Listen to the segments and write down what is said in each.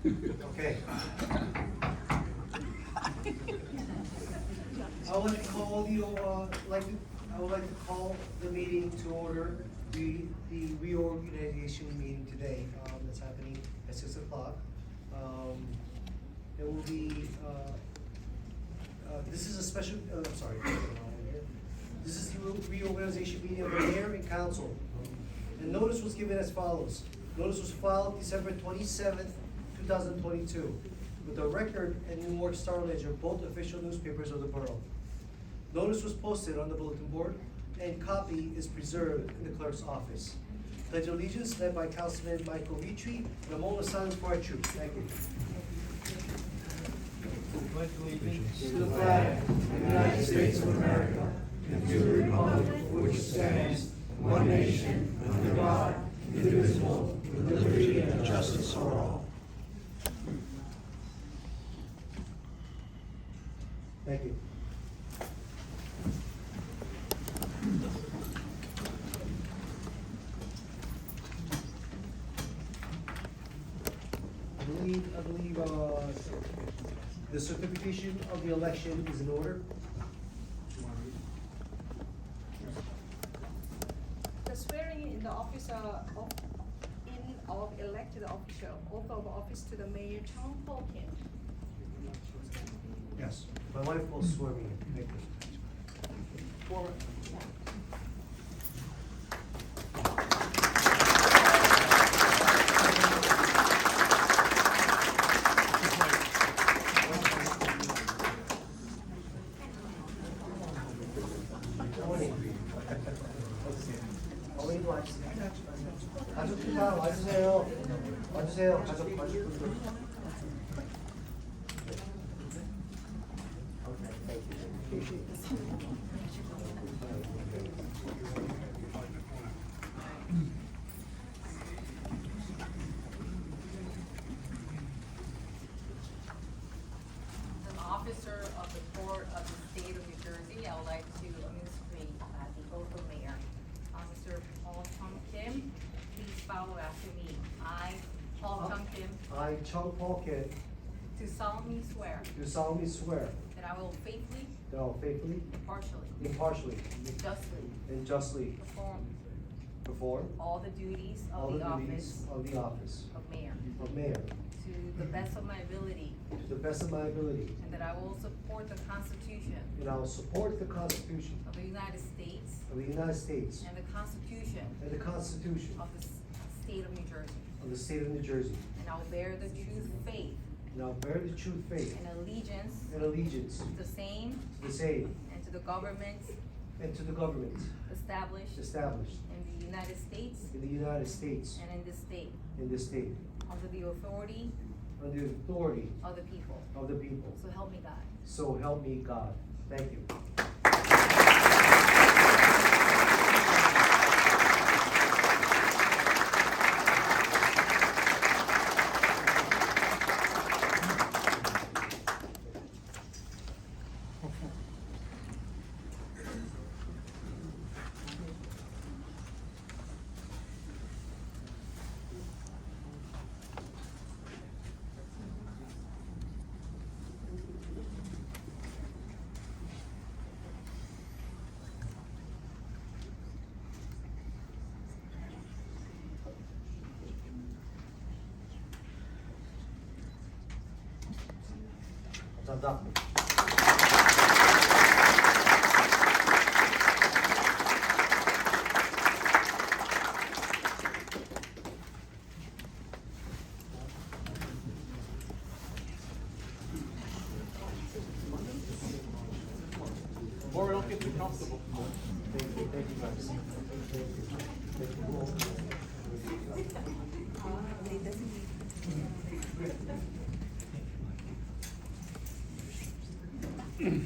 Okay. I would like to call I would like to call the meeting to order, the reorganization meeting today, that's happening at 6 o'clock. It will be, this is a special, I'm sorry. This is the reorganization meeting of the mayor and council. And notice was given as follows. Notice was filed December 27th, 2022, with the Record and New York Star Ledger, both official newspapers of the borough. Notice was posted on the bulletin board, and copy is preserved in the clerk's office. Pledge of allegiance led by Councilman Michael Vitri, and a moment of silence for our troops. Thank you. Pledge allegiance To the flag of the United States of America, and to the republic for which it stands, one nation, under God, indivisible, with liberty and justice for all. Thank you. I believe the certification of the election is in order. The swearing in the office of elected official, oath of office to the mayor, Chang Ho-Kim. Yes. My wife will swear me in. Thank you. Forward. 가족들 다 와주세요. 와주세요. 가족분들. As an officer of the court of the state of New Jersey, I would like to administrate the oath of mayor. Mr. Paul Chung Kim, please follow after me. I, Paul Chung Kim, I, Chung Paul Kim, do solemnly swear do solemnly swear that I will faithfully, that I will faithfully, impartially, justly, and justly perform all the duties all of the the duties office of the office of mayor of mayor to the best of my ability, to the best of my ability, and that I will support the Constitution and I will support the Constitution of the United States of the United States and the Constitution and the Constitution of the state of New Jersey. of the state of New Jersey, And I will bear the true faith and I will bear the true faith and allegiance and allegiance to the same to the same and to the government and to the government established established in the United States in the United States and in this state, in this state, under the authority under the authority of the people. of the people. So help me God. So help me God. Thank you. 감사합니다. Or don't get too comfortable. Thank you guys. Thank you. Thank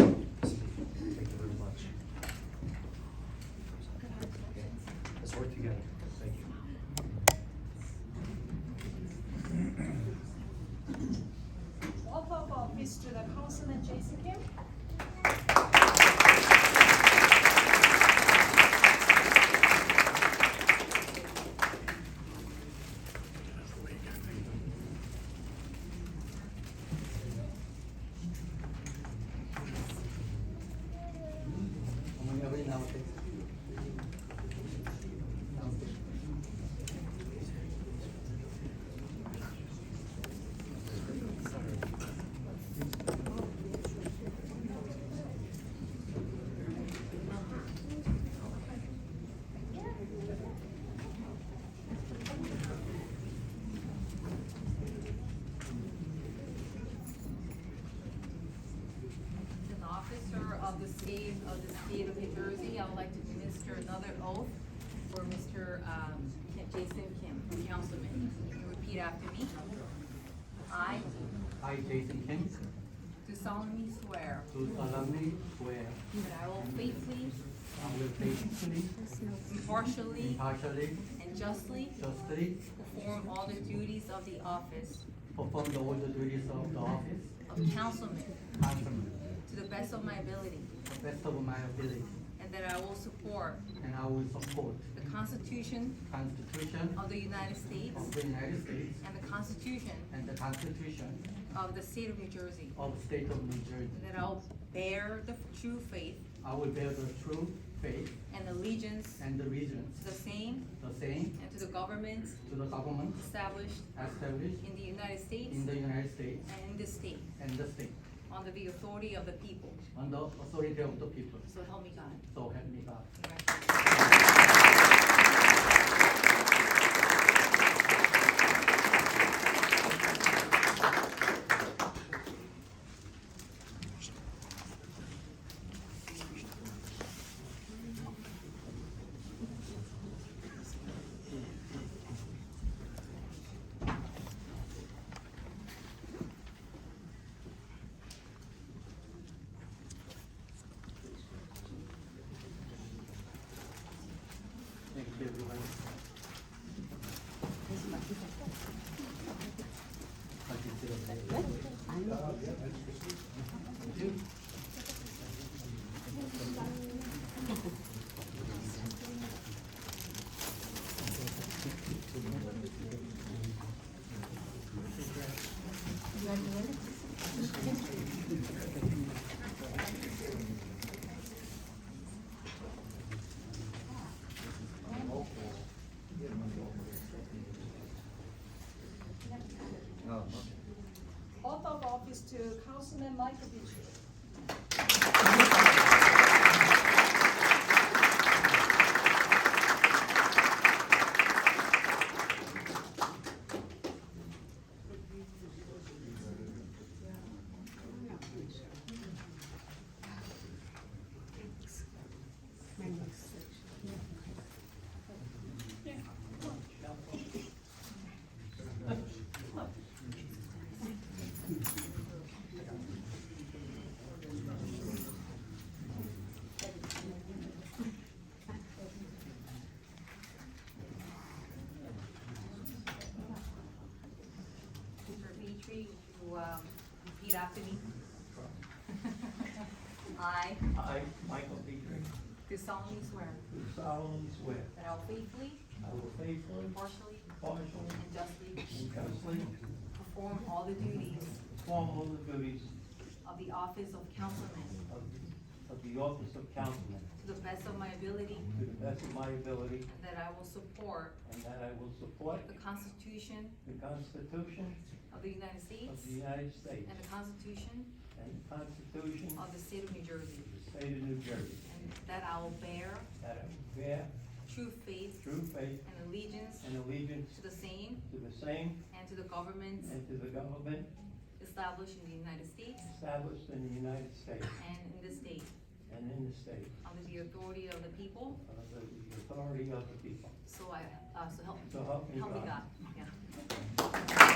you very much. Let's work together. Thank you. Oath of office to the Councilman Jason Kim. of the state of New Jersey, I would like to administer another oath for Mr. Jason Kim, Councilman. You can repeat after me. I I, Jason Kim, do solemnly swear do solemnly swear that I will faithfully, I will faithfully, impartially, impartially, and justly justly perform all the duties of the office perform all the duties of the office of councilman councilman to the best of my ability, to the best of my ability, and that I will support and I will support the Constitution the Constitution of the United States of the United States and the Constitution and the Constitution of the state of New Jersey, of the state of New Jersey. and that I will bear the true faith I will bear the true faith and allegiance and allegiance, to the same the same, and to the government to the government established established in the United States in the United States and in this state, and the state, under the authority of the people. under authority of the people. So help me God. So help me God. Congratulations. Thank you, everyone. Oath of office to Councilman Michael Beechey. Mr. Petrie, you repeat after me. I I, Michael Dietrich, do solemnly swear do solemnly swear that I will faithfully, I will faithfully, impartially, impartially, and justly and justly perform all the duties perform all the duties of the office of councilman of the office of councilman to the best of my ability, to the best of my ability, and that I will support and that I will support the Constitution the Constitution of the United States of the United States and the Constitution and the Constitution of the state of New Jersey, of the state of New Jersey, and that I will bear that I will bear true faith true faith and allegiance and allegiance to the same to the same and to the government and to the government established in the United States established in the United States and in this state, and in the state, under the authority of the people, under the authority of the people. so help me. So help me Help me God. God, yeah.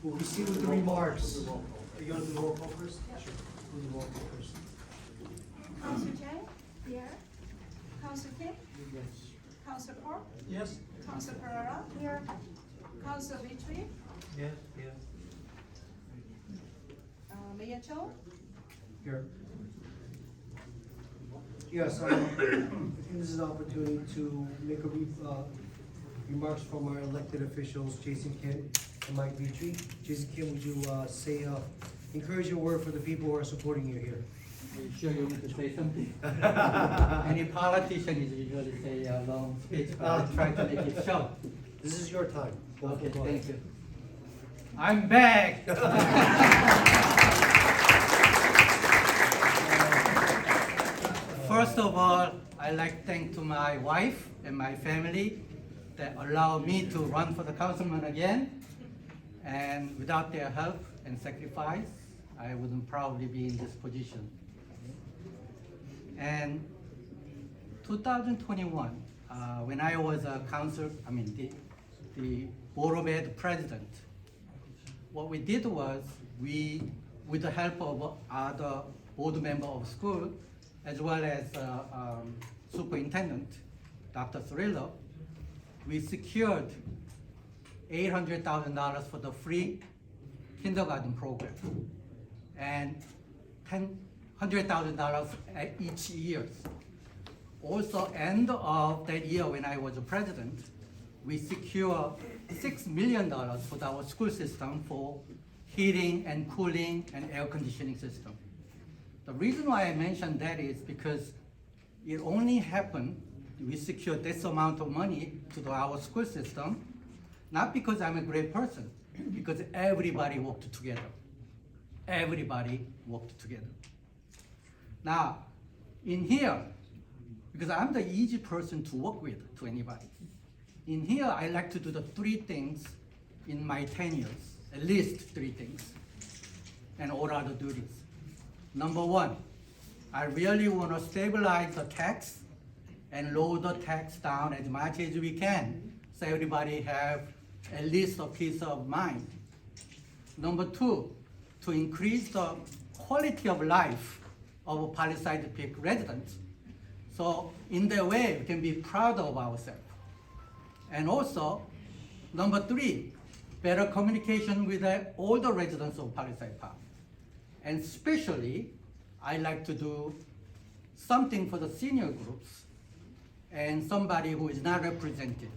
We'll proceed with the remarks. Are you gonna do the roll call first? Sure. Do the roll call first. Council Chang? Here. Council Kim? Yes. Council Park? Yes. Council Pereira? Here. Council Victory? Yes, yes. Mayor Cho? Here. Yes, I think this is an opportunity to make remarks from our elected officials, Jason Kim and Mike Vitri. Jason Kim, would you say, encourage your word for the people who are supporting you here? Are you sure you want to say something? Any politician is usually say a long speech, but I try to make it short. This is your time. Okay, thank you. I'm back. First of all, I'd like to thank to my wife and my family that allow me to run for the councilman again. And without their help and sacrifice, I wouldn't probably be in this position. And 2021, when I was a the Board of Ed president, what we did was with the help of other board member of school, as well as superintendent, Dr. Cirillo, we secured $800,000 for the free kindergarten program and $100,000 each year. Also, end of that year when I was president, we secured $6 million for our school system for heating and cooling and air conditioning system. The reason why I mentioned that is because it only happened, we secured this amount of money to our school system, not because I'm a great person, because everybody worked together. Everybody worked together. Now, in here, because I'm the easy person to work with to anybody, in here I like to do the 3 things in my 10 years, at least 3 things, and all other duties. Number 1, I really want to stabilize the tax and lower the tax down as much as we can, so everybody have at least a peace of mind. Number 2, to increase the quality of life of Palisade Peak residents. So in that way, we can be proud of ourselves. And also, number 3, better communication with all the residents of Palisade Park. And especially, I like to do something for the senior groups and somebody who is not represented.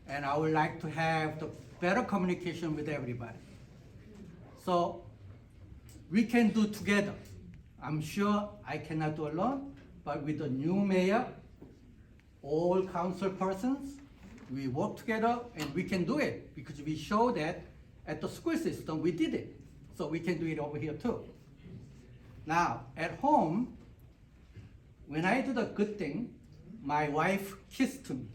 And I would like to have the better communication with everybody. So we can do together. I'm sure I cannot do alone, but with the new mayor, all council persons, we work together and we can do it because we show that at the school system we did it. So we can do it over here too. Now, at home, when I do the good thing, my wife kissed me.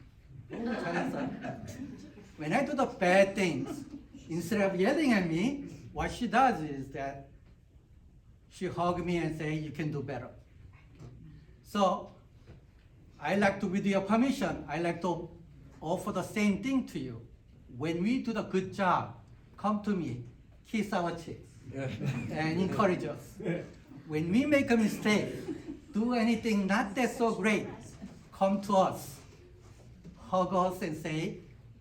When I do the bad things, instead of yelling at me, what she does is that she hugs me and says, you can do better. So I like to, with your permission, I like to offer the same thing to you. When we do the good job, come to me, kiss our cheeks, and encourage us. When we make a mistake, do anything not that so great, come to us, hug us and say,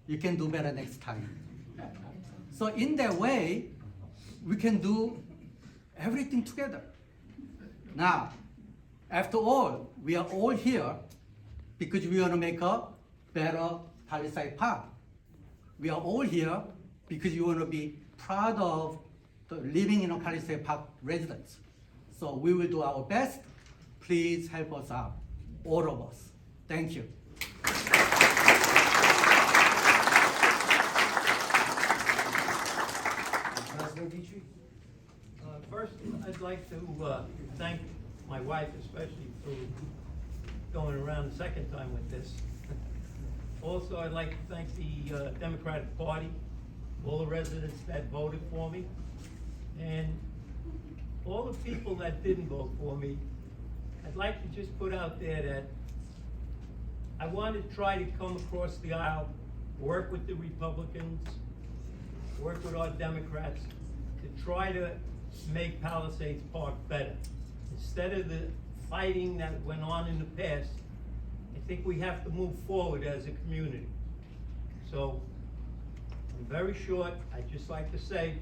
you can do better next time. So in that way, we can do everything together. Now, after all, we are all here because we want to make a better Palisade Park. We are all here because you want to be proud of the living in a Palisade Park residents. So we will do our best. Please help us out, all of us. Thank you. Councilman Vitri? First, I'd like to thank my wife especially for going around the second time with this. Also, I'd like to thank the Democratic Party, all the residents that voted for me, and all the people that didn't vote for me. I'd like to just put out there that I want to try to come across the aisle, work with the Republicans, work with our Democrats to try to make Palisades Park better. Instead of the fighting that went on in the past, I think we have to move forward as a community. So, I'm very short. I'd just like to say,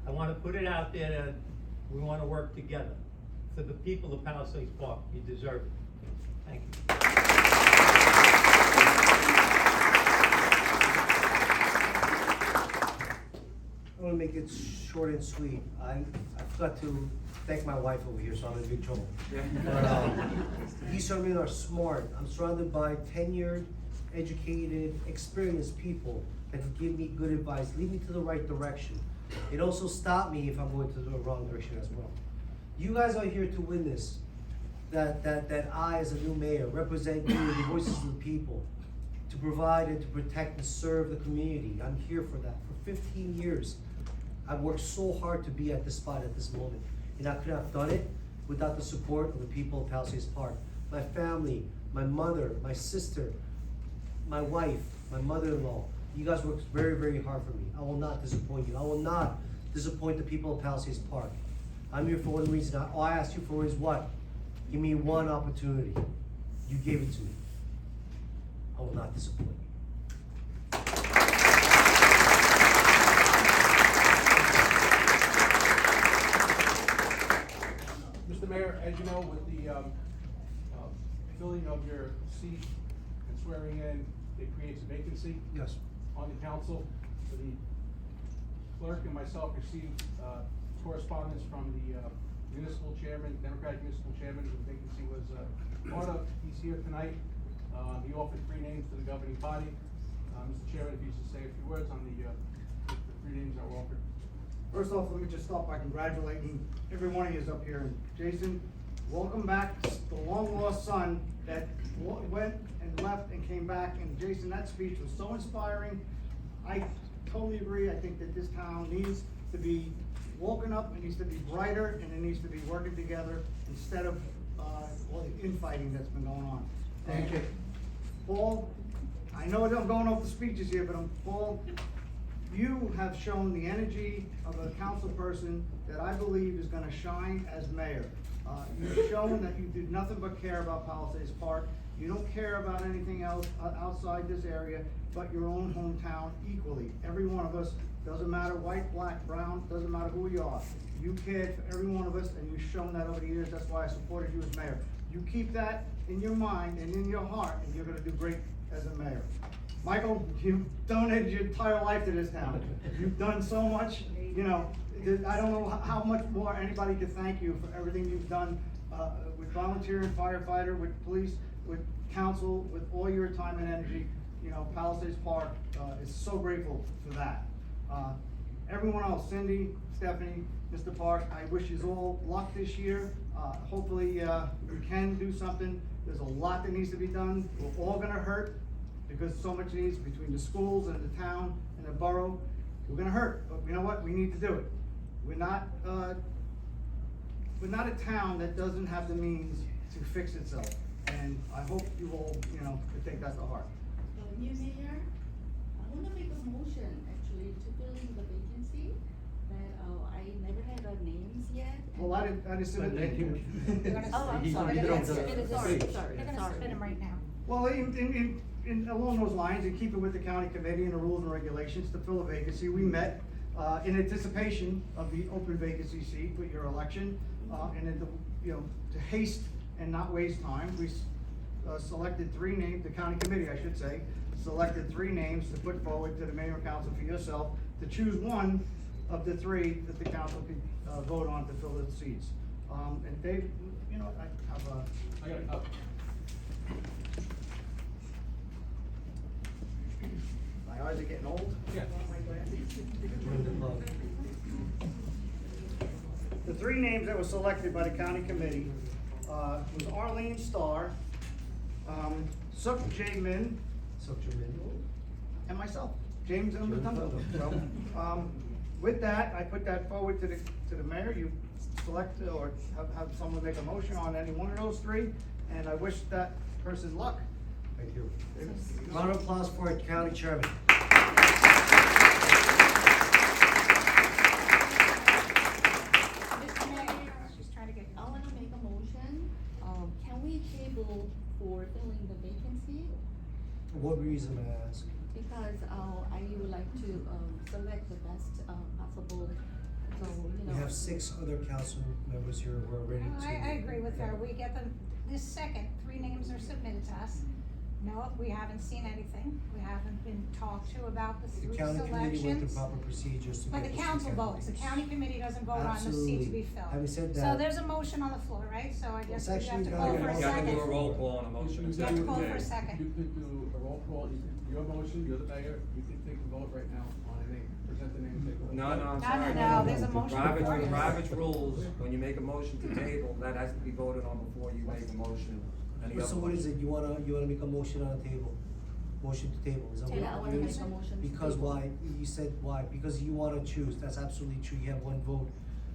I want to put it out there that we want to work together. For the people of Palisades Park, you deserve it. Thank you. I want to make it short and sweet. I forgot to thank my wife over here, so I'm in big trouble. But, these young men are smart. I'm surrounded by tenured, educated, experienced people that can give me good advice, lead me to the right direction. It also stop me if I'm going to the wrong direction as well. You guys are here to witness that I, as a new mayor, represent you, the voices of the people, to provide and to protect and serve the community. I'm here for that. For 15 years, I've worked so hard to be at this spot at this moment, and I could have done it without the support of the people of Palisades Park. My family, my mother, my sister, my wife, my mother-in-law, you guys worked very, very hard for me. I will not disappoint you. I will not disappoint the people of Palisades Park. I'm here for one reason. All I ask you for is what? Give me one opportunity. You gave it to me. I will not disappoint you. Mr. Mayor, as you know, with the filling of your seat and swearing in, it creates a vacancy Yes. on the council. The clerk and myself received correspondence from the municipal chairman, Democratic municipal chairman, who the vacancy was part of. He's here tonight. He offered 3 names to the governing body. Mr. Chairman, if you should say a few words on the 3 names that were offered. First off, let me just start by congratulating every one of you up here. And Jason, welcome back, the long-lost son that went and left and came back. And Jason, that speech was so inspiring. I totally agree. I think that this town needs to be woken up, it needs to be brighter, and it needs to be working together instead of all the infighting that's been going on. Thank you. Paul, I know I'm going off the speeches here, but Paul, you have shown the energy of a council person that I believe is gonna shine as mayor. You've shown that you do nothing but care about Palisades Park. You don't care about anything else outside this area, but your own hometown equally. Every one of us, doesn't matter white, black, brown, doesn't matter who you are. You cared for every one of us, and you've shown that over the years. That's why I supported you as mayor. You keep that in your mind and in your heart, and you're gonna do great as a mayor. Michael, you've donated your entire life to this town. You've done so much, you know, I don't know how much more anybody could thank you for everything you've done, with volunteering, firefighter, with police, with council, with all your time and energy. You know, Palisades Park, is so grateful for that. Everyone else, Cindy, Stephanie, Mr. Park, I wish you all luck this year. Hopefully, we can do something. There's a lot that needs to be done. We're all gonna hurt because so much needs between the schools and the town and the borough. We're gonna hurt, but you know what? We need to do it. We're not a town that doesn't have the means to fix itself. And I hope you all, you know, take that to heart. New Mayor, I wanna make a motion actually to fill in the vacancy, but, I never had our names yet. Well, I didn't see the But let name. him- Oh, I'm He's sorry. in the middle of Sorry, the sorry, speech. sorry. They're gonna suspend him right now. Well, in along those lines, and keep it with the county committee and the rules and regulations to fill a vacancy, we met, in anticipation of the open vacancy seat with your election, and then, you know, to haste and not waste time, we, selected 3 names, the county committee, I should say, selected 3 names to put forward to the mayor and council for yourself, to choose one of the 3 that the council could, vote on to fill the seats. And Dave, you know, I have a. I got a copy. My eyes are getting old. Yeah. The 3 names that were selected by the county committee, was Arlene Starr, Suk J. Min, and myself, James M. Rotundo. So, with that, I put that forward to the mayor. You select or have someone make a motion on any one of those 3, and I wish that person luck. Thank you. Round of applause for our county chairman. reason, may I ask? Because, I would like to, select the best, possible, so, you know. We have 6 other council members here who are ready to. I agree with her, we get them, this second, 3 names are submitted to us. No, we haven't seen anything, we haven't been talked to about the The 3 county committee went selections. through proper procedures to But get the those council votes, the candidates. county committee doesn't vote on the seat to Absolutely. be filled. Having said So that- there's a motion on the floor, right? So I guess It's we have actually to not call a for a motion. You have to second. do a roll call on a motion. You You have to call for a You second. could do a roll call, your motion, you're the mayor, you can take a vote right now on a name, present the name, take a vote. No, no, I'm No, sorry. no, there's a motion before you. Robert's rules, when you make a motion to table, that has to be voted on before you make a motion. Any So other what is motion. it, you wanna make a motion on the table? Motion to table, is that what? Yeah, I wanna you- make a motion to Because table. why, you said why, because you wanna choose, that's absolutely true, you have 1 vote.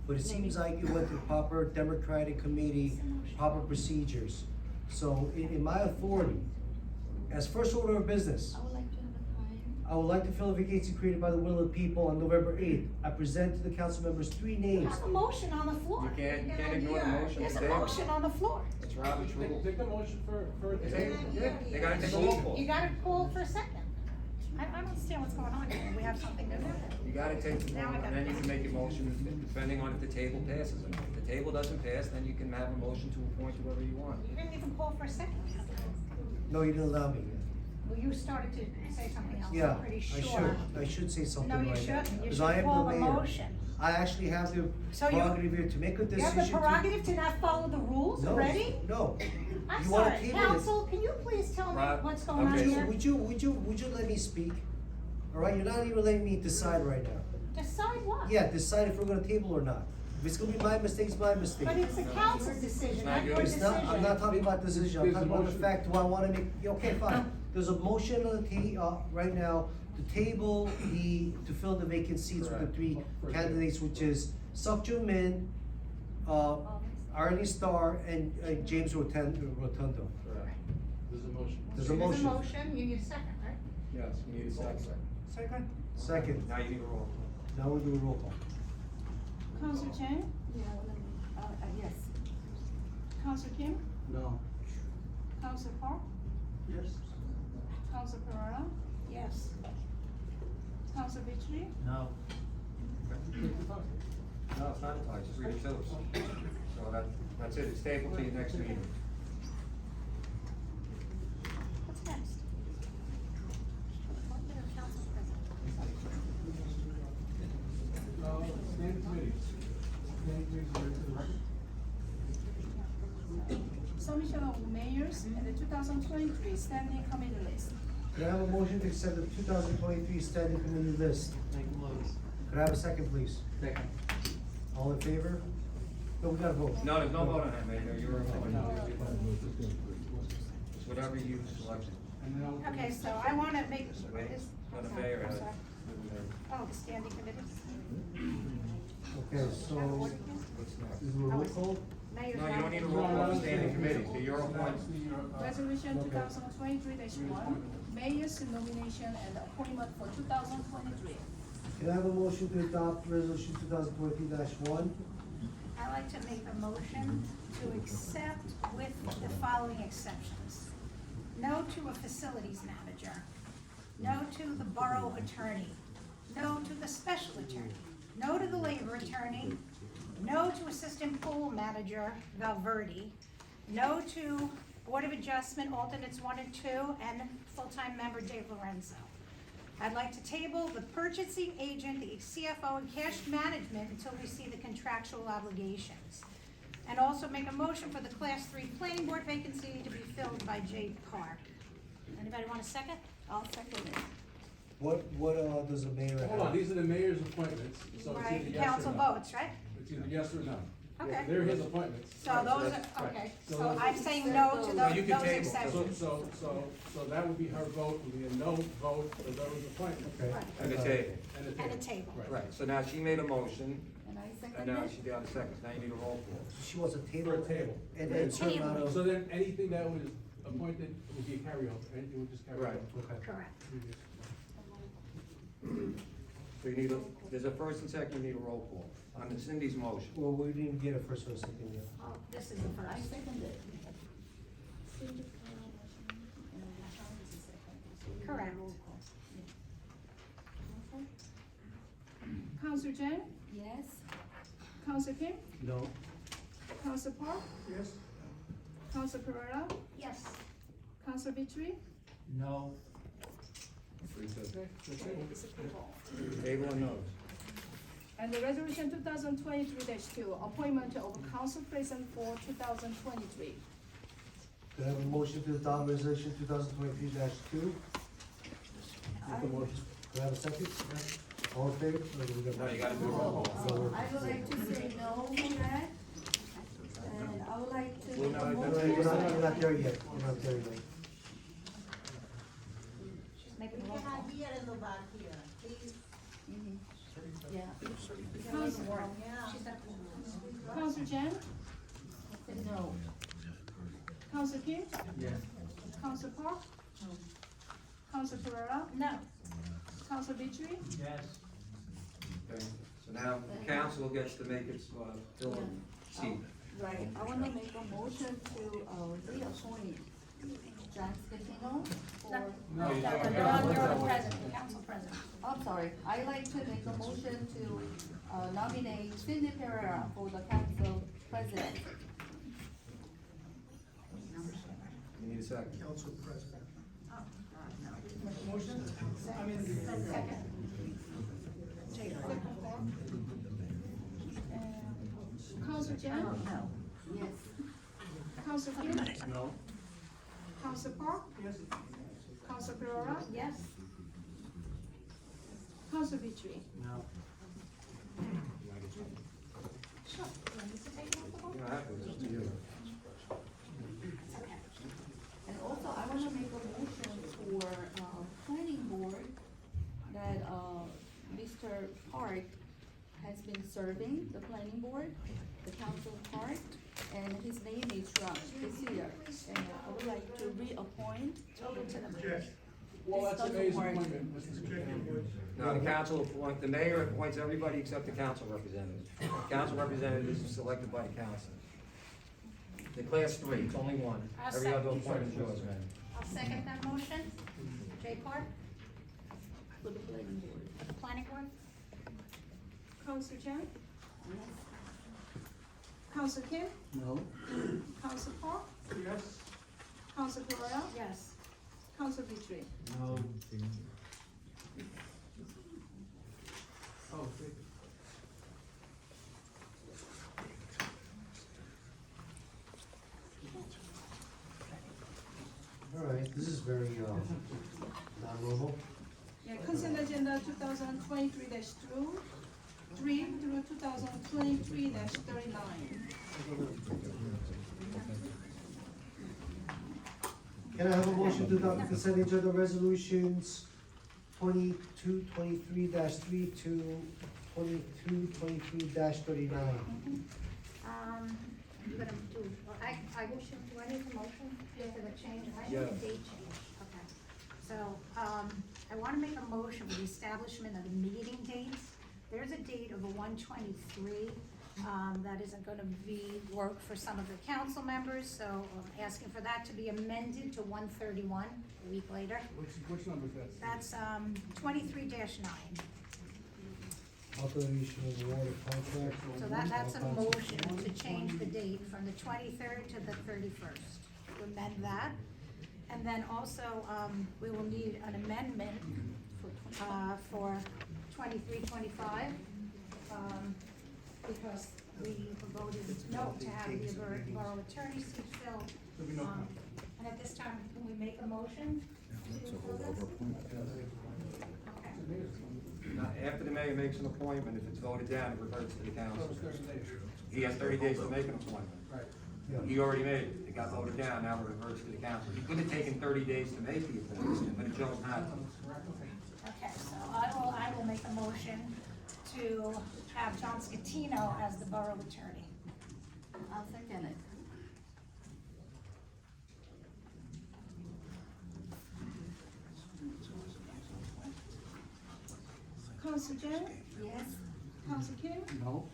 But it seems like you went through proper democratic committee, proper procedures. So in my authority, as first order of business, I would like to have a time. I would like to fill a vacancy created by the will of the people on November 8th. I present to the council members 3 names. There's a motion on the floor. You can't ignore the motion. There's a Table. motion on the floor. It's Robert's rules. Take a motion for a They- table. Yeah, they gotta take a roll call. You gotta call for a second. I don't understand what's going on here, we have something new. You gotta take the Now I vote, gotta- and then you can make your motion, depending on if the table passes or not. If the table doesn't pass, then you can have a motion to appoint whoever you want. You didn't even call for a second. No, you didn't allow me. Well, you started to say something else, Yeah, I'm pretty I sure. should say something No, right you now. shouldn't, you Because should I am call the the mayor. motion. I actually have the So you- prerogative here to make a You decision. have the to- prerogative to not follow the rules No, already? No. I'm You wanna sorry, table it. council, can you please tell me Rob, what's going on okay. here? Would you let me speak? All right, you're not even letting me decide right now. Decide what? Yeah, decide if we're gonna table or not. If it's gonna be my mistake, it's my mistake. But it's a council's decision, not not your yours. It's not, I'm not decision. talking about decision, I'm There's a talking about the motion. fact, do I wanna make, yeah, okay, fine. There's a motion on the right now to table to fill the vacant seats with the Correct. 3 For candidates, which is Sukjun Min, Arnie Starr, and James Rotundo. Correct. There's a motion. There's a There's a motion. motion, you need a second, right? Yes, we need a second. Second. Second, Now you need a roll call. now we'll do a roll call. Council Chang, Yeah, I wanna, yes. Council Kim, No. Council Park, Yes. Council Pereira, yes. Council Victory, No. No, it's not a tie, it's 3-2. So that's it, it's tabled to your next meeting. what's next? Council President. Standing committees. Standing committees are to the record. Submission of mayors and the 2023 standing committee list. Could I have a motion to accept the 2023 standing committee list? Make a motion. Could I have a second, please? Second. All in favor? No, we gotta vote. No, there's no vote on that, Mayor, you're appointed. It's whatever you select. And then I'll. Okay, so I wanna make, Wait, is, no, the I'm sorry, mayor I'm has it. sorry. Oh, the standing committee. Okay, so, What's next? is there a roll call? Mayor's No, you don't need a not- roll call, standing committee, so you're appointed. Resolution Okay. 2023-1, mayor's nomination and appointment for 2023. Can I have a motion to adopt resolution 2023-1? I'd like to make a motion to accept with the following exceptions. No to a facilities manager. No to the borough attorney. No to the special attorney. No to the labor attorney. No to assistant pool manager Valverde. No to Board of Adjustment alternates 1 and 2, and full-time member Dave Lorenzo. I'd like to table the purchasing agent, the CFO, and cash management until we see the contractual obligations. And also make a motion for the Class 3 planning board vacancy to be filled by Jay Park. Anybody want a second? I'll second it. What does the mayor have? Hold on, these are the mayor's appointments, so it's either Right, yes or no. council votes, right? It's either yes or no. Okay. They're his appointments. So Right, so those that's- are, right. okay, So so those- I'm saying no to No, you can those table. exceptions. So that would be her vote, would be a no vote for those appointments. Okay. Right. And the table. And a table. Right, so now she made a motion, And I and second now it. she got a second, now you need a roll call. She wants a table. For a table. And a certain amount of. So then anything that was appointed would be a carryover, anything would just carry over. Right. Okay. Correct. So you need there's a first and second, you need a roll call on the Cindy's motion. Well, we didn't get a first or a second yet. Oh, this is the I first. second it. Correct. Council Jen, Yes. Council Kim, No. Council Park, Yes. Council Pereira, Yes. Council Victory, No. it's approval. Table and notice. And the resolution 2023-2, appointment of council president for 2023. Do I have a motion to adopt resolution 2023-2? Make the motion. Do I have a second? All in favor? Or do we got- No, you gotta do a roll call. I would like to say no for that. And I would like to Well, make no, a no, motion. You're not there yet, you're not there yet. She's making a roll call. Mhm. Yeah. Council, She's got Council Jen, No. Council Kim, Yes. Council Park, Council Pereira, No. Council Victory, Yes. Okay, so now council gets to make its, fill in seat. Right, I wanna make a motion to, reappoint John Scatino for. No, you don't. You're the president, council president. I'm sorry, I like to make a motion to, nominate Cindy Pereira for the council president. You need a second. Council President. Second. Council Jen, No. Yes. Council Kim, No. Council Park, Council Pereira, Yes. Council Victory. No. Sure. You want me to take roll call? You don't have to, it's up to you. It's okay. And also, I wanna make a motion for, planning board that, Mr. Park has been serving the planning board, the council Park, and his name is Ram this year. And I would like to reappoint Over to the mayor. Well, that's Council amazing Park. appointment, Mrs. Chairman. No, the council appoint, the mayor appoints everybody except the council representative. Council representative is selected by the council. The class 3, it's only one. I'll Every other second. appointment is yours, man. I'll second that motion. Jay Park, For the planning board. the planning board? Council Jen, Yes. Council Kim, No. Council Park, Yes. Council Pereira, Yes. Council Victory. No. Oh, All right, this is very, non-robo. Yeah, consent agenda 2023-3 through 2023-39. Can I have a motion to adopt the consent agenda resolutions 22-23-3 to 22-23-39? You're gonna do, well, I motion, do I need a motion for the change? I need a Yeah. date change, okay. So, I wanna make a motion for the establishment of the meeting dates. There's a date of a 1/23, that isn't gonna be work for some of the council members, so I'm asking for that to be amended to 1/31, a week later. which number is that? That's, 23-9. Authorization of award of contract. So that's a motion to change the date from the 23rd to the 31st, to amend that. And then also, we will need an amendment for 23-25, because we voted no to have the borough attorney seat filled. There'll be no conflict. And at this time, can we make a motion to fill this? Okay. Now, after the mayor makes an appointment, if it's voted down, it reverts to the So council. it's 30 days. He has 30 days to make an appointment. Right. He already made it, it got voted down, now it reverts to the council. He could have taken 30 days to make the appointment, but he chose not to. Okay, so I will make a motion to have John Scatino as the borough attorney. I'll second it. Council Jen, Yes. Council Kim, No.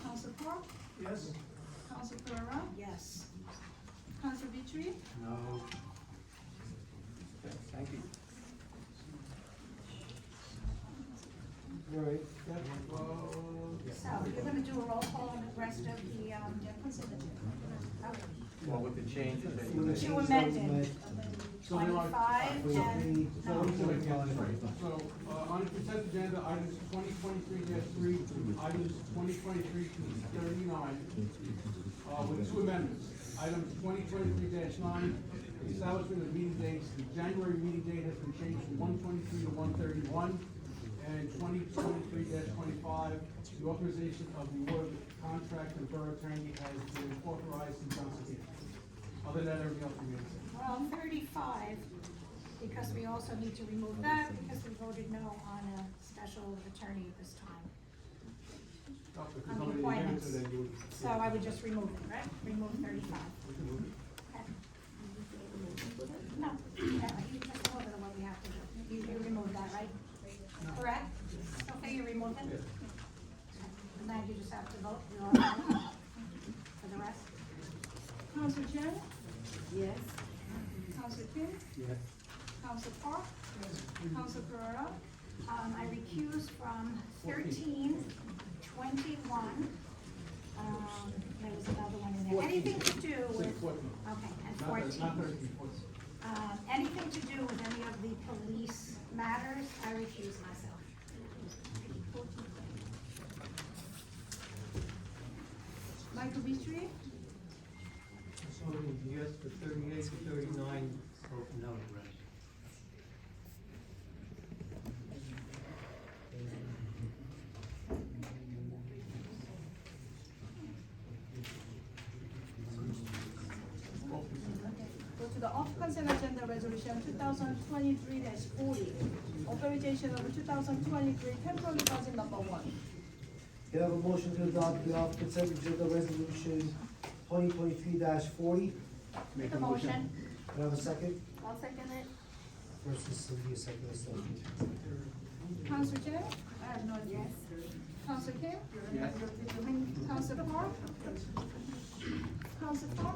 Council Park, Yes. Council Pereira, Yes. Council Victory, No. Okay, thank you. All right. So you're gonna do a roll call on the rest of the, Well, with the changes that you With the made. Two changes amended, So we want- 25 and, no. So, on the consent agenda, items 2023-3 through items 2023-39, with two amendments. Items 2023-9, establishment of meeting dates, the January meeting date has been changed from 1/23 to 1/31. And 2023-25, the authorization of the award of the contract to the borough attorney has been authorized in Johnson County. Other than that, everything else remains the same. Well, 35, because we also need to remove that, because we voted no on a special attorney at this time. Oh, if there's On the nobody appointments. against it, then you would. So I would just remove it, right? Remove 35. We can move it. Okay. No, you just a little bit of what we have to do. You remove that, right? Correct? Okay, you remove it? Yes. And now you just have to vote, you all right? For the rest? Council Chen? Yes. Council Kim? Yes. Council Park? Council Pereira? I recuse from 13, 21. There was another one in there. Anything to do with, 14. okay, and Not 14. 13, 14. Anything to do with any of the police matters, I recuse myself. Michael Vitri, Voting yes for 38 to 39, vote no the rest. go to the off consent agenda resolution 2023-40, authorization of 2023 temporary budget number 1. Can I have a motion to adopt the off consent agenda resolution 2023-40? Make a motion. Can I have a second? I'll second it. First is Cindy, second is Stephanie. Council Chen? I have no yes. Council Kim? Yes. Council Park? Council Park?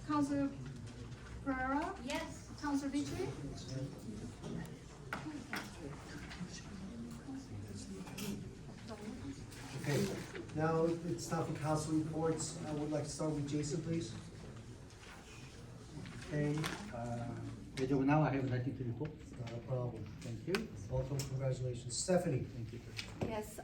Council Pereira? Yes. Council Vitri? Okay, now it's time for council reports. I would like to start with Jason, please. Okay, as of now, I have nothing to report. Not a problem. Thank you. Welcome, congratulations. Stephanie? Thank you. Yes,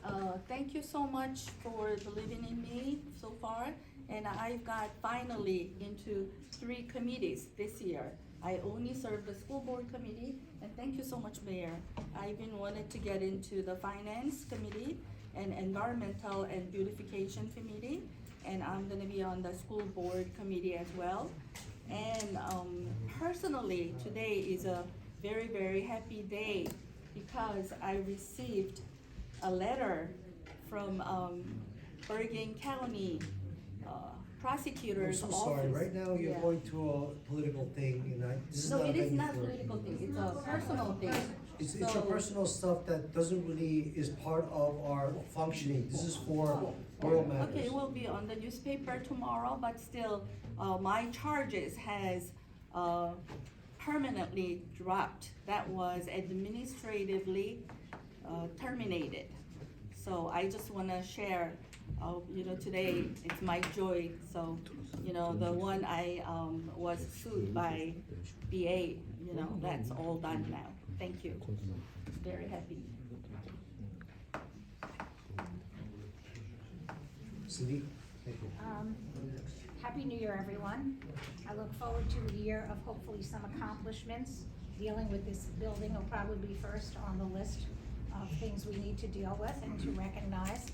thank you so much for believing in me so far. And I've got finally into 3 committees this year. I only served the school board committee, and thank you so much, Mayor. I even wanted to get into the finance committee and environmental and beautification committee, and I'm gonna be on the school board committee as well. And personally, today is a very, very happy day because I received a letter from Bergen County I'm prosecutor's so office. sorry, right now you're Yeah. going through a political thing, and this is No, not a it is venue not for it. political thing, it's a personal thing. It's your So- personal stuff that doesn't really, is part of our functioning. This is for borough matters. Okay, it will be on the newspaper tomorrow, but still, my charges has, permanently dropped. That was administratively, terminated. So I just wanna share, today, it's my joy, so, the one I, was sued by BA, that's all done now. Thank you. Very happy. Cindy? Thank you. Happy New Year, everyone. I look forward to a year of hopefully some accomplishments. Dealing with this building will probably be first on the list of things we need to deal with and to recognize.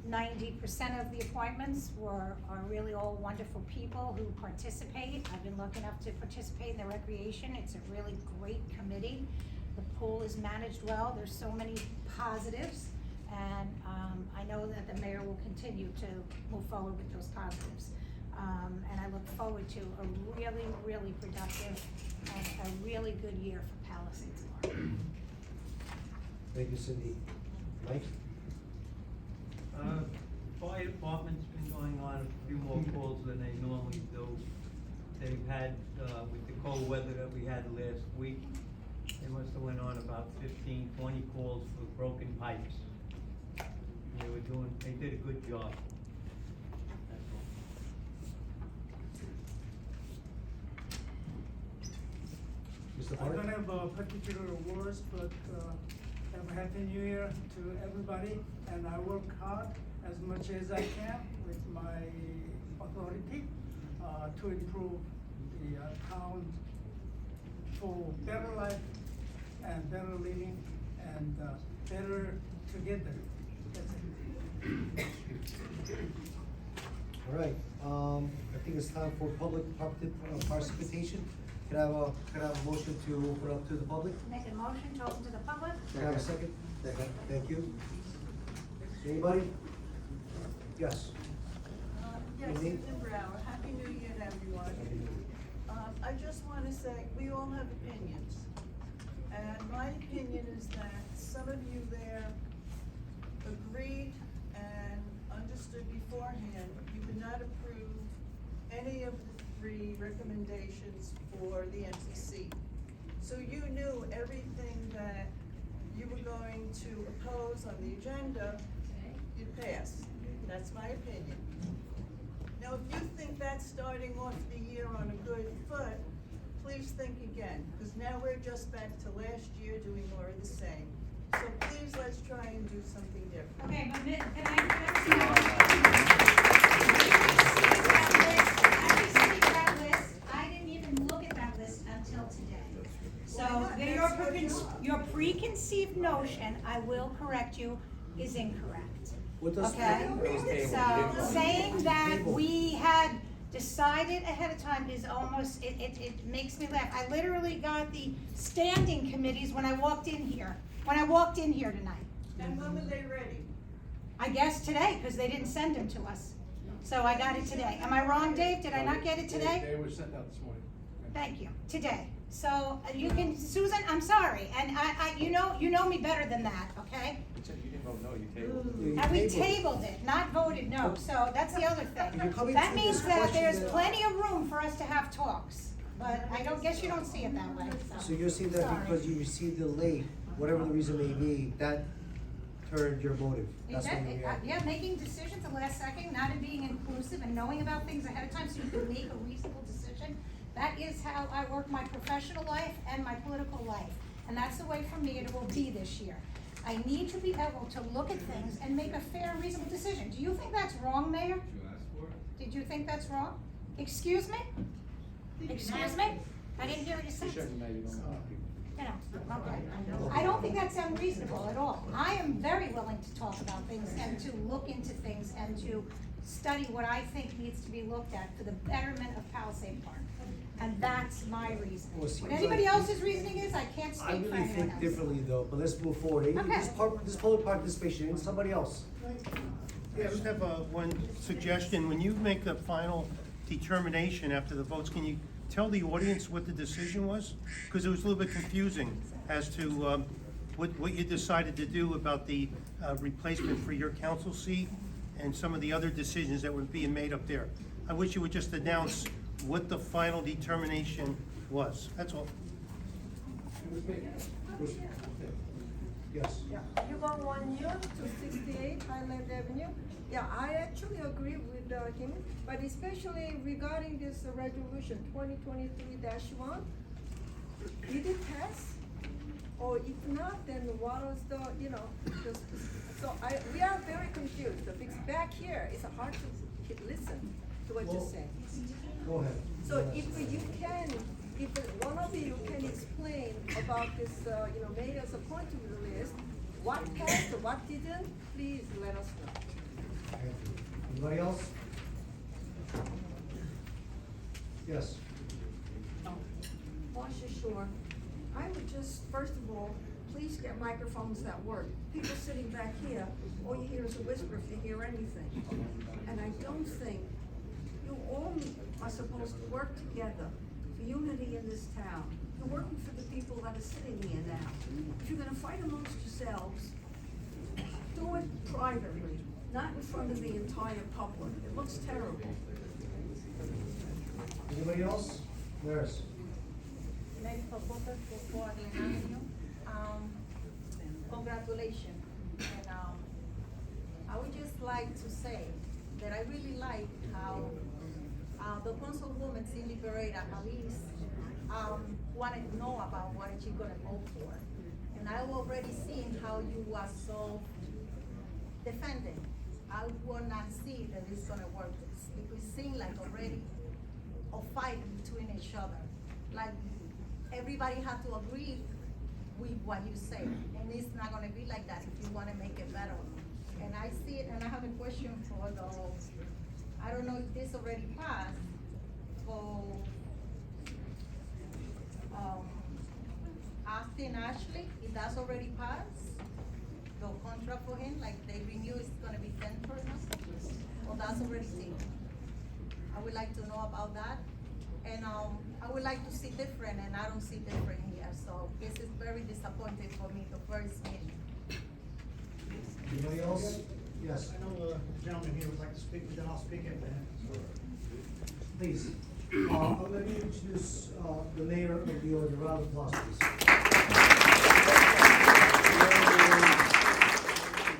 90% of the appointments are really all wonderful people who participate. I've been lucky enough to participate in the recreation. It's a really great committee. The pool is managed well. There's so many positives. And I know that the mayor will continue to move forward with those positives. And I look forward to a really, really productive and a really good year for Palisades Park. Thank you, Cindy. Mike? Fire department's been going on a few more calls than they normally do. They've had, with the cold weather that we had last week, They must have went on about 15, 20 calls for broken pipes. They did a good job. That's all. Mr. I Park? don't have particular words, but have a happy new year to everybody, and I work hard as much as I can with my authority to improve the town for better life and better living and better together. That's it. All right, I think it's time for public participation. Can I have a motion to open up to the public? Make a motion to open to the public? Can I have a second? Second. Thank you. Anybody? Yes. Yes, Your name? Susan Brower, Happy New Year to everyone. I just wanna say, we all have opinions. And my opinion is that some of you there agreed and understood beforehand, you would not approve any of the 3 recommendations for the MCC. So you knew everything that you were going to oppose on the agenda, you'd pass. That's my opinion. Now, if you think that's starting off the year on a good foot, please think again, because now we're just back to last year doing more of the same. So please, let's try and do something different. Okay, but can I received that list. I didn't even look at that list until today. So your preconceived notion, I will correct you, is incorrect. What does? Okay, It was tabled. so saying that Table. we had decided ahead of time is almost, it makes me laugh. I literally got the standing committees when I walked in here tonight. And when were they ready? I guess today, because they didn't send them to us. So I got it today. Am I wrong, Dave? Did I not get it today? They were sent out this morning. Thank you, today. So you can, Susan, I'm sorry, and you know me better than that, okay? You didn't vote no, you tabled. And we tabled it, not voted no, so that's the other You're thing. coming That to means this that question there's that- plenty of room for us to have talks, but I guess you don't see it that way, so. So you're saying that Sorry. because you received it late, whatever the reason may be, that turned your motive? That's what you react. Yeah, making decisions at the last second, not being inclusive and knowing about things ahead of time so you can make a reasonable decision. That is how I work my professional life and my political life. And that's the way for me it will be this year. I need to be able to look at things and make a fair and reasonable decision. Do you think that's wrong, Mayor? Did you think that's wrong? Excuse me? Excuse me? I didn't hear what you said. You know, okay. I don't think that's unreasonable at all. I am very willing to talk about things and to look into things and to study what I think needs to be looked at for the betterment of Palisade Park. And that's my reason. Well, it seems What anybody like- else's reasoning is, I can't I speak for really anyone think else. differently though, but let's move forward. Okay. This public participation, and somebody else. Yeah, I just have one suggestion. When you make the final determination after the votes, can you tell the audience what the decision was? Because it was a little bit confusing as to what you decided to do about the replacement for your council seat and some of the other decisions that were being made up there. I wish you would just announce what the final determination was. That's all. Yes. Yeah, you want 1 year to 68 Highland Avenue? Yeah, I actually agree with him, but especially regarding this resolution 2023-1, did it pass? Or if not, then what is the, we are very confused, because back here, it's hard to listen to what you're Well, saying. Go ahead. So if one of you can explain about this, mayor's appointed list, what passed, what didn't, please let us know. Anybody else? Yes. Marcia Shore, I would just, first of all, please get microphones that work. People sitting back here, all you hear is a whisper if you hear anything. And I don't think you all are supposed to work together for unity in this town. You're working for the people that are sitting here now. If you're gonna fight amongst yourselves, do it privately, not in front of the entire public. It looks terrible. Anybody else? Maris? medical booker for Glen Avenue. Congratulations. And, I would just like to say that I really like how, the councilwoman Cindy Pereira at least, wanted to know about what she's gonna vote for. And I've already seen how you are so defending. I will not see that it's gonna work. It seems like already a fight between each other. Like, everybody have to agree with what you say, and it's not gonna be like that if you wanna make it better. And I see it, and I have a question for the, I don't know if this already passed, for, Austin Ashley, if that's already passed, the contract for him, like they renew, it's gonna be 10 per month, or that's already taken? I would like to know about that, and, I would like to see different, and I don't see different here, so this is very disappointing for me, the first meeting. Anybody else? Yes, I know the gentleman here would like to speak, but then I'll speak after him. please. Let me introduce, the mayor of the order, round of applause, please.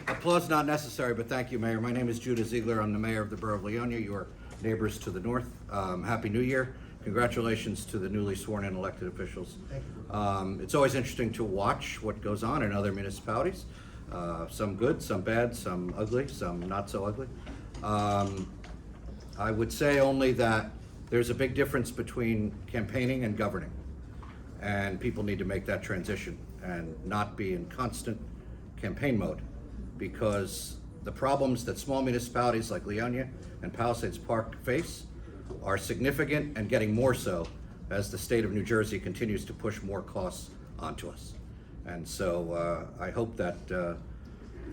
Applause not necessary, but thank you, Mayor. My name is Judah Ziegler. I'm the mayor of the Borough of Leonia, your neighbors to the north. Happy New Year. Congratulations to the newly sworn in elected officials. Thank you. It's always interesting to watch what goes on in other municipalities. Some good, some bad, some ugly, some not so ugly. I would say only that there's a big difference between campaigning and governing. And people need to make that transition and not be in constant campaign mode, because the problems that small municipalities like Leonia and Palisades Park face are significant and getting more so as the state of New Jersey continues to push more costs onto us. And so I hope that the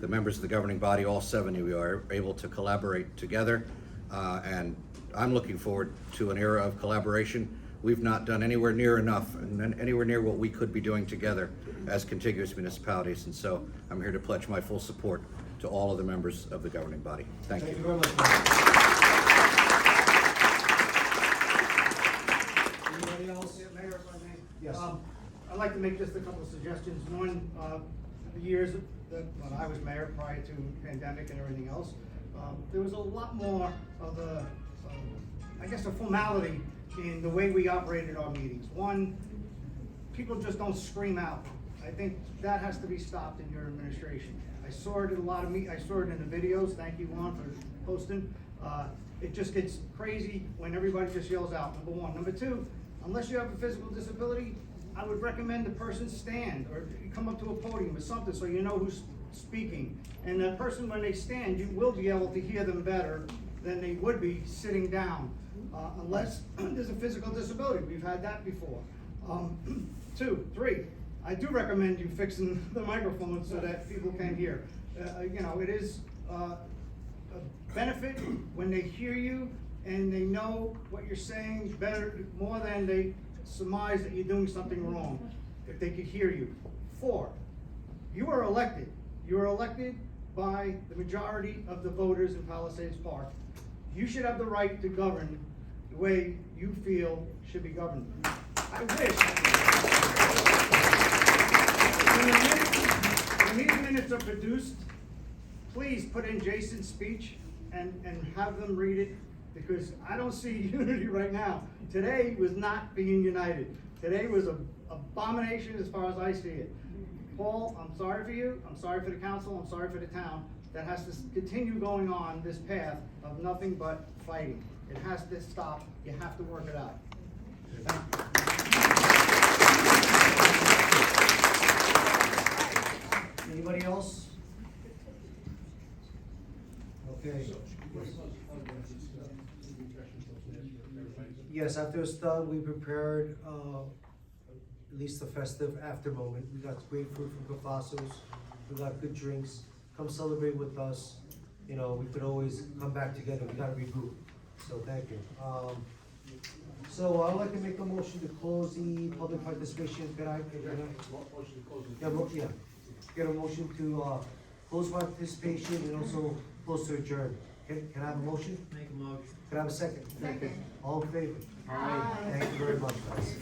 members of the governing body, all 7 of you, are able to collaborate together. And I'm looking forward to an era of collaboration. We've not done anywhere near enough and anywhere near what we could be doing together as contiguous municipalities. And so I'm here to pledge my full support to all of the members of the governing body. Thank you. Thank you very much. Anybody else? Yeah, Mayor, if I may. Yes. I'd like to make just a couple of suggestions. One, the years that, when I was mayor, prior to pandemic and everything else, there was a lot more of a, I guess, a formality in the way we operated our meetings. One, people just don't scream out. I think that has to be stopped in your administration. I saw it in a lot of I saw it in the videos. Thank you, Juan, for posting. It just gets crazy when everybody just yells out, number one. Number two, unless you have a physical disability, I would recommend the person stand or come up to a podium or something so you know who's speaking. And that person, when they stand, you will be able to hear them better than they would be sitting down, unless there's a physical disability. We've had that before. 2, 3, I do recommend you fixing the microphone so that people can hear. You know, it is a benefit when they hear you and they know what you're saying better, more than they surmise that you're doing something wrong, if they could hear you. 4, you are elected. You are elected by the majority of the voters in Palisades Park. You should have the right to govern the way you feel should be governed. I wish, when these minutes are produced, please put in Jason's speech and have them read it, because I don't see unity right now. Today was not being united. Today was an abomination as far as I see it. Paul, I'm sorry for you, I'm sorry for the council, I'm sorry for the town that has to continue going on this path of nothing but fighting. It has to stop, you have to work it out. Anybody else? Okay. Yes, after it's done, we prepared, at least a festive after moment. We got great food from Cafasos, we got good drinks. Come celebrate with us. You know, we could always come back together, we gotta regroup. So thank you. So I'd like to make a motion to close the public participation. Can I? Yeah, get a motion to, close participation and also close to adjourn. Can I have a motion? Make a motion. Can I have a second? Second. All in favor? Aye. Thank you very much, guys.